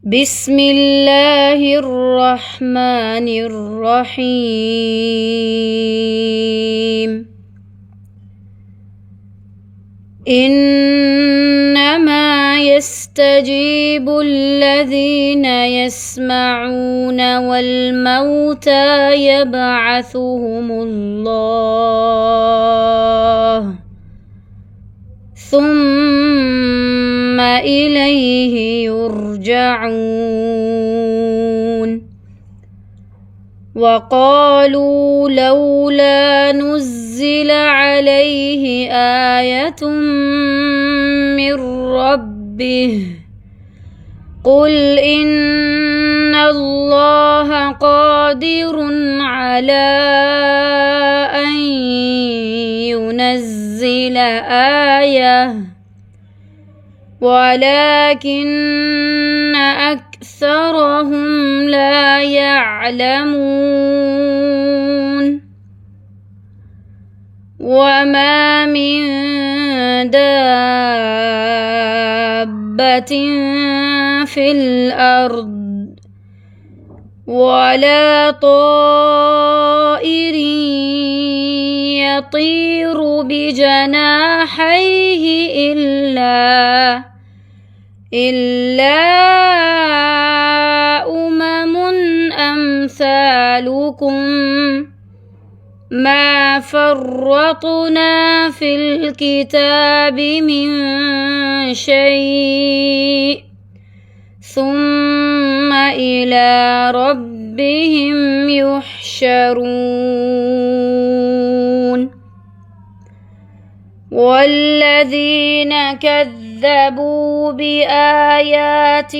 بسم الله الرحمن الرحيم. إنما يستجيب الذين يسمعون والموتى يبعثهم الله ثم إليه يرجعون. وقالوا لولا نزل عليه آية من ربه قل إن الله قادر على أن ينزل آية ولكن أكثرهم لا يعلمون. وما من دابة في الأرض ولا طائر يطير بجناحيه إلا أمم أمثالكم ما فرطنا في الكتاب من شيء ثم إلى ربهم يحشرون. والذين كذبوا بآياتنا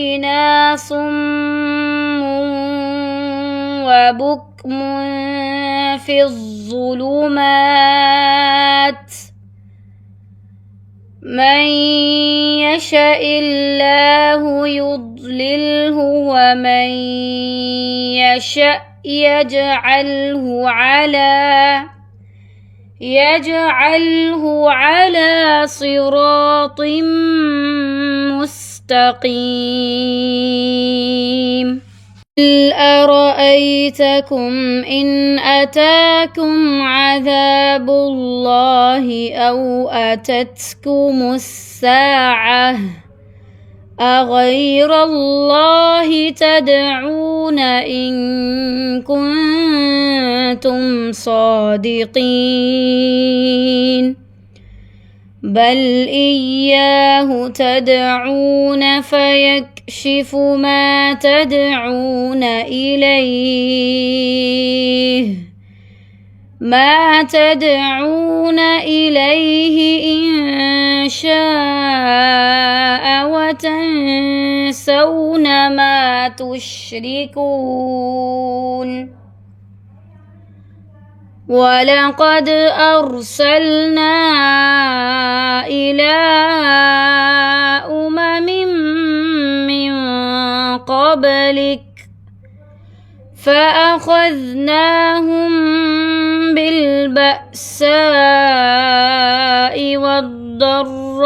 صم وبكم في الظلمات من يشاء الله يضلله ومن يشاء يجعله على صراط مستقيم. قل أرأيتكم إن أتاكم عذاب الله أو أتتكم الساعة أغير الله تدعون إن كنتم صادقين بل إياه تدعون فيكشف ما تدعون إليه إن شاء وتنسون ما تشركون. ولقد أرسلنا إلى أمم من قبلك فأخذناهم بالبأساء والضراء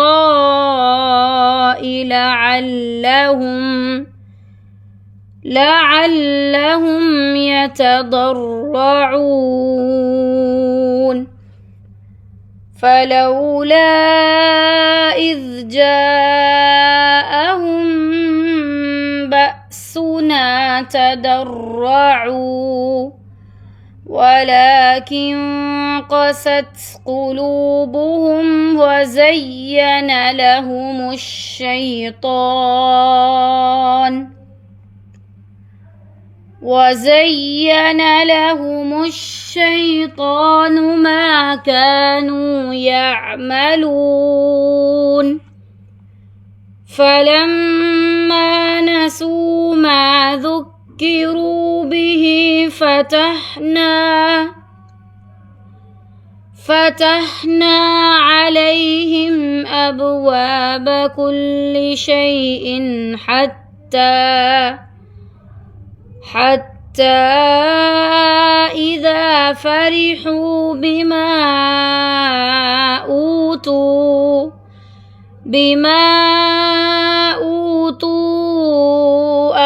لعلهم يتضرعون. فلولا إذ جاءهم بأسنا تضرعوا ولكن قست قلوبهم وزين لهم الشيطان ما كانوا يعملون. فلما نسوا ما ذكروا به فتحنا عليهم أبواب كل شيء حتى إذا فرحوا بما أوتوا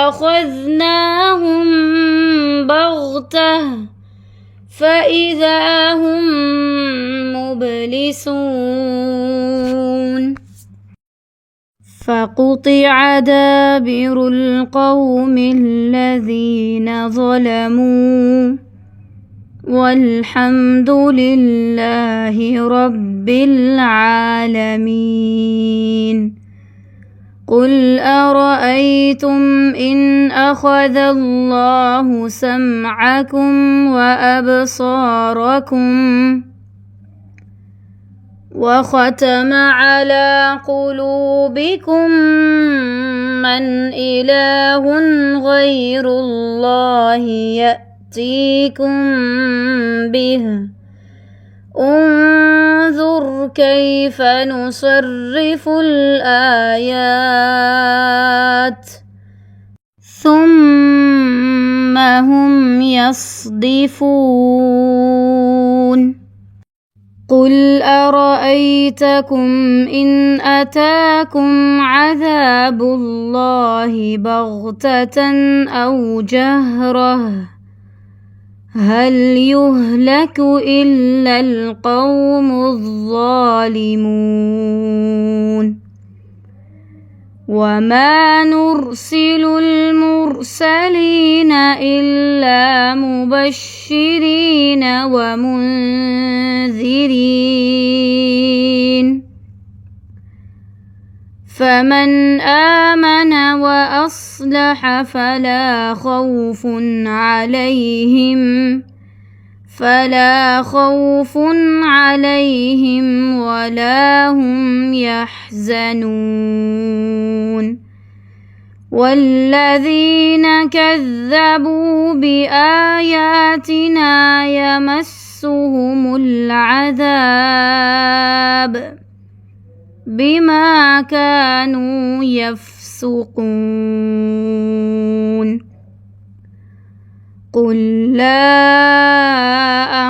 أخذناهم بغتة فإذا هم مبلسون فقطع دابر القوم الذين ظلموا والحمد لله رب العالمين. قل أرأيتم إن أخذ الله سمعكم وأبصاركم وختم على قلوبكم من إله غير الله يأتيكم به انظر كيف نصرف الآيات ثم هم يصدفون قل أرأيتكم إن أتاكم عذاب الله بغتة أو جهرة هل يهلك إلا القوم الظالمون وما نرسل المرسلين إلا مبشرين ومنذرين فمن آمن وأصلح فلا خوف عليهم ولا هم يحزنون والذين كذبوا بآياتنا يمسهم العذاب بما كانوا يفسقون قل لا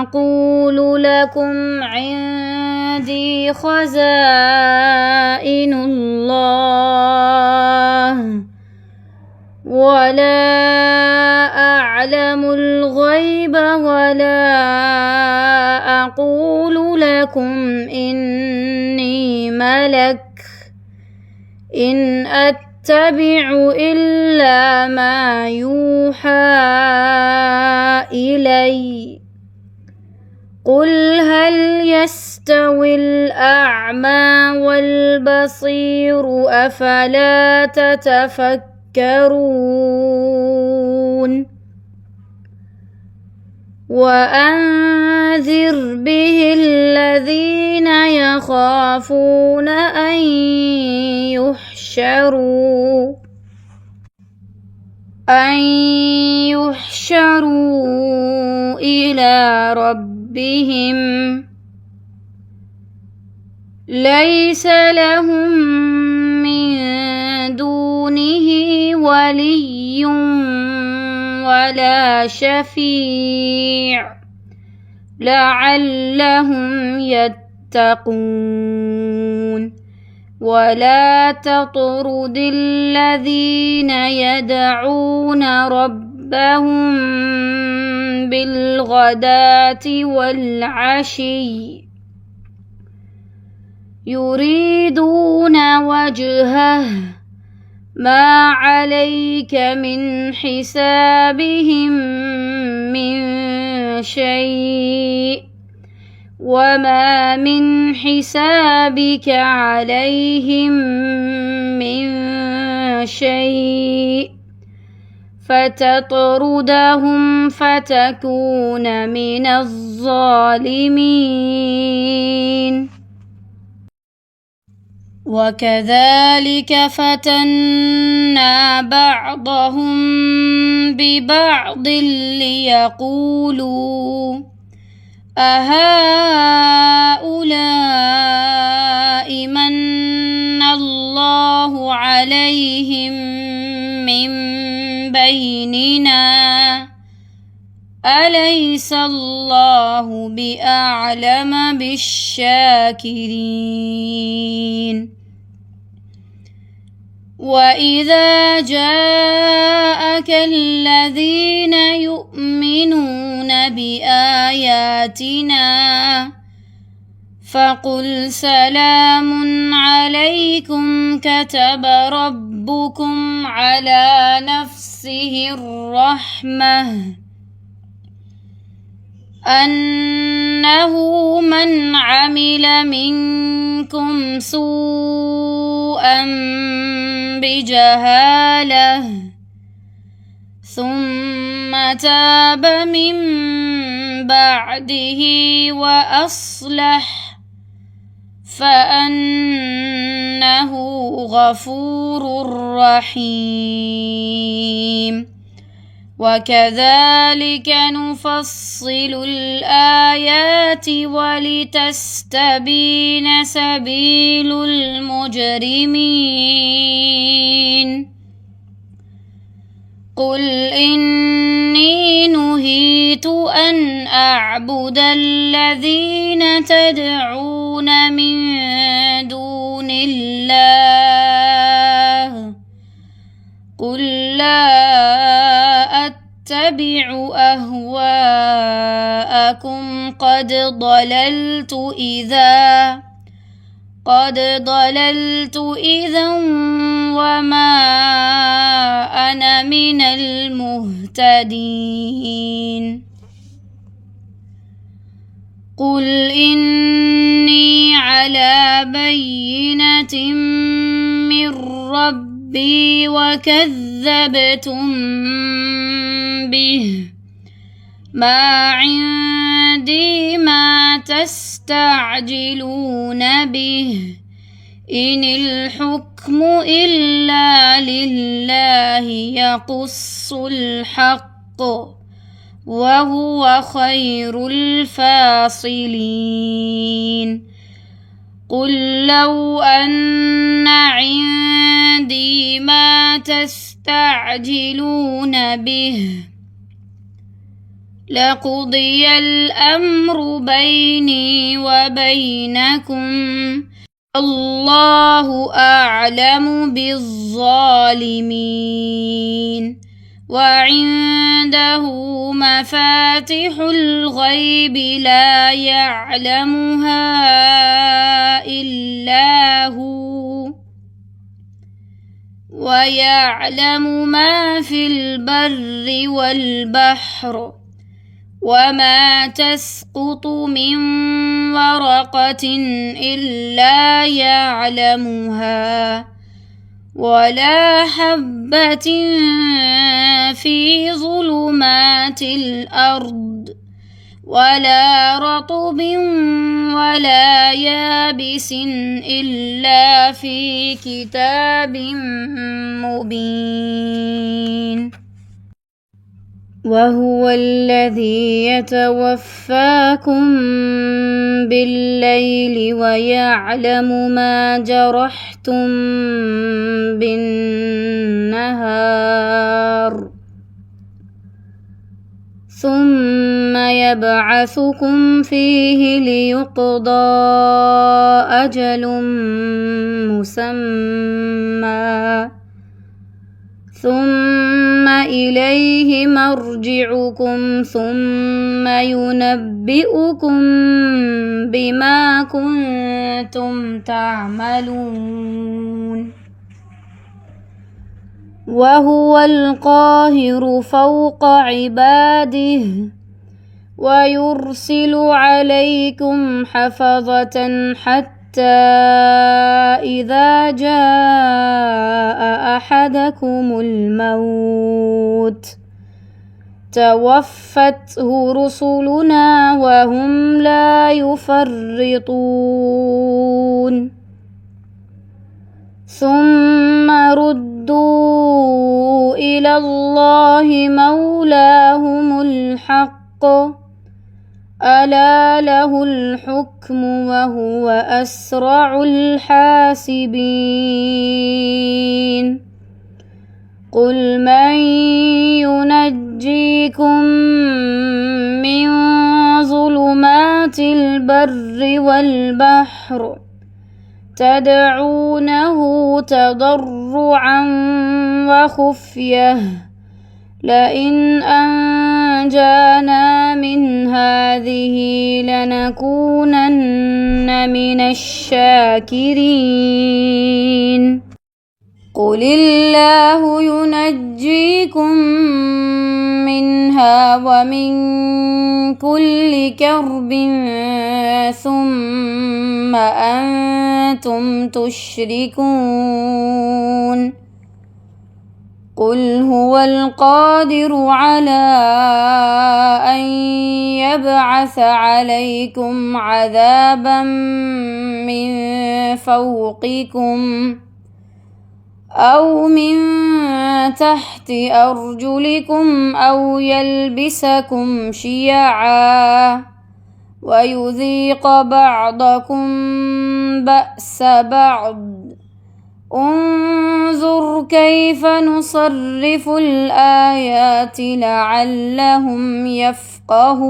أقول لكم عندي خزائن الله ولا أعلم الغيب ولا أقول لكم إني ملك إن أتبع إلا ما يوحى إلي قل هل يستوي الأعمى والبصير أفلا تتفكرون وأنذر به الذين يخافون أن يحشروا إلى ربهم ليس لهم من دونه ولي ولا شفيع لعلهم يتقون ولا تطرد الذين يدعون ربهم بالغداة والعشي يريدون وجهه ما عليك من حسابهم من شيء وما من حسابك عليهم من شيء فتطردهم فتكون من الظالمين وكذلك فتنا بعضهم ببعض ليقولوا أهؤلاء من الله عليهم من بيننا أليس الله بأعلم بالشاكرين وإذا جاء اتبعك الذين يؤمنون بآياتنا فقل سلام عليكم كتب ربكم على نفسه الرحمة أنه من عمل منكم سوءا بجهالة ثم تاب من بعده وأصلح فأنه غفور رحيم وكذلك نفصل الآيات ولتستبين سبيل المجرمين قل إني نهيت أن أعبد الذين تدعون من دون الله قل لا أتبع أهواءكم قد ضللت إذا وما أنا من المهتدين قل إني على بينة من ربي وكذبتم به ما عندي ما تستعجلون به إن الحكم إلا لله يقص الحق وهو خير الفاصلين قل لو أن عندي ما تستعجلون به لقضي الأمر بيني وبينكم الله أعلم بالظالمين وعنده مفاتح الغيب لا يعلمها إلا هو ويعلم ما في البر والبحر وما تسقط من ورقة إلا يعلمها ولا حبة في ظلمات الأرض ولا رطب ولا يابس إلا في كتاب مبين وهو الذي يتوفاكم بالليل ويعلم ما جرحتم بالنهار ثم يبعثكم فيه ليقضى أجل مسمى ثم إليه مرجعكم ثم ينبئكم بما كنتم تعملون وهو القاهر فوق عباده ويرسل عليكم حفظة حتى إذا جاء أحدكم الموت توفته رسلنا وهم لا يفرطون ثم ردوا إلى الله مولاهم الحق ألا له الحكم وهو أسرع الحاسبين قل من ينجيكم من ظلمات البر والبحر تدعونه تضرعا وخفية لئن أنجانا من هذه لنكونن من الشاكرين قل الله ينجيكم منها ومن كل كرب ثم أنتم تشركون قل هو القادر على أن يبعث عليكم عذابا من فوقكم أو من تحت أرجلكم أو يلبسكم شيعا ويذيق بعضكم بأس بعض انظر كيف نصرف الآيات لعلهم يفقهون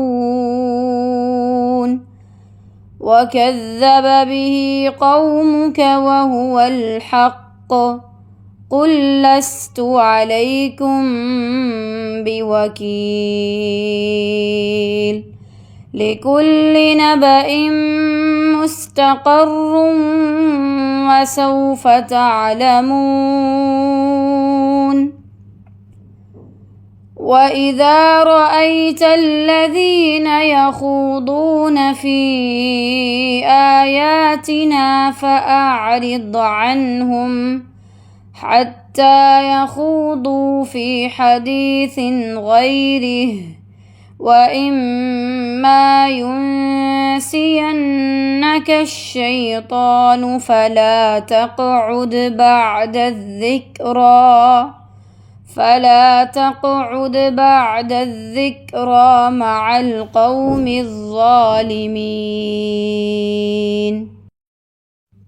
وكذب به قومك وهو الحق قل لست عليكم بوكيل لكل نبأ مستقر وسوف تعلمون وإذا رأيت الذين يخوضون في آياتنا فأعرض عنهم حتى يخوضوا في حديث غيره وإما ينسينك الشيطان فلا تقعد بعد الذكرى مع القوم الظالمين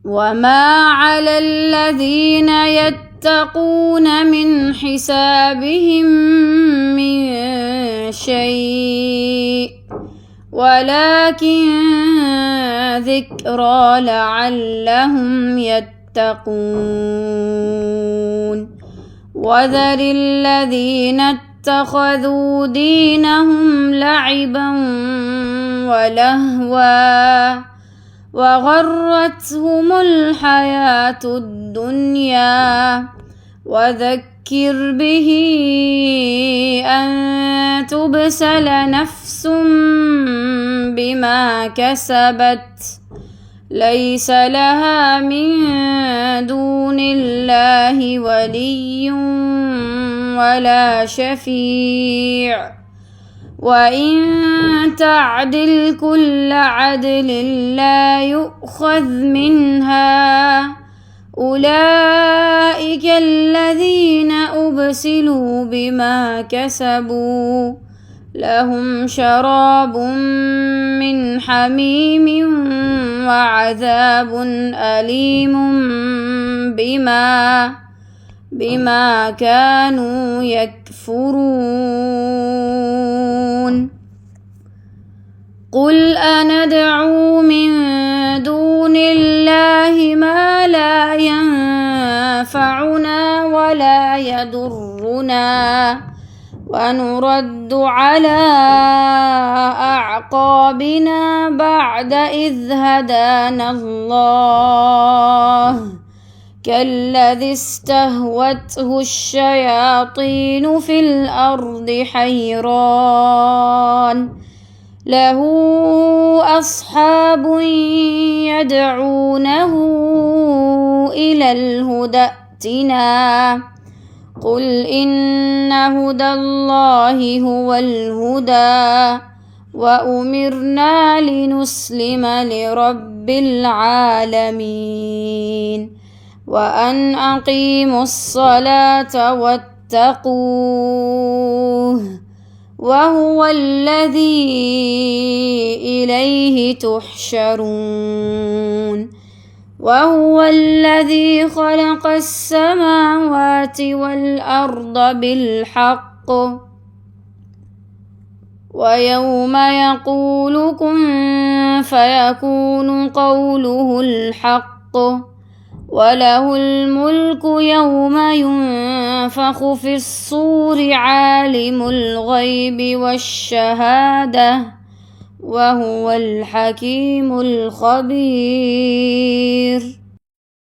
وما على الذين يتقون من حسابهم من شيء ولكن ذكرى لعلهم يتقون وذر الذين اتخذوا دينهم لعبا ولهوا وغرتهم الحياة الدنيا وذكر به أن تبسل نفس بما كسبت ليس لها من دون الله ولي ولا شفيع وإن تعدل كل عدل لا يؤخذ منها أولئك الذين أبسلوا بما كسبوا لهم شراب من حميم وعذاب أليم بما كانوا يكفرون قل أندعو من دون الله ما لا ينفعنا ولا يضرنا ونرد على أعقابنا بعد إذ هدانا الله كالذي استهوته الشياطين في الأرض حيران له أصحاب يدعونه إلى الهدى ائتنا قل إن هدى الله هو الهدى وأمرنا لنسلم لرب العالمين وأن أقيموا الصلاة واتقوه وهو الذي إليه تحشرون وهو الذي خلق السماوات والأرض بالحق ويوم يقول كن فيكون قوله الحق وله الملك يوم ينفخ في الصور عالم الغيب والشهادة وهو الحكيم الخبير.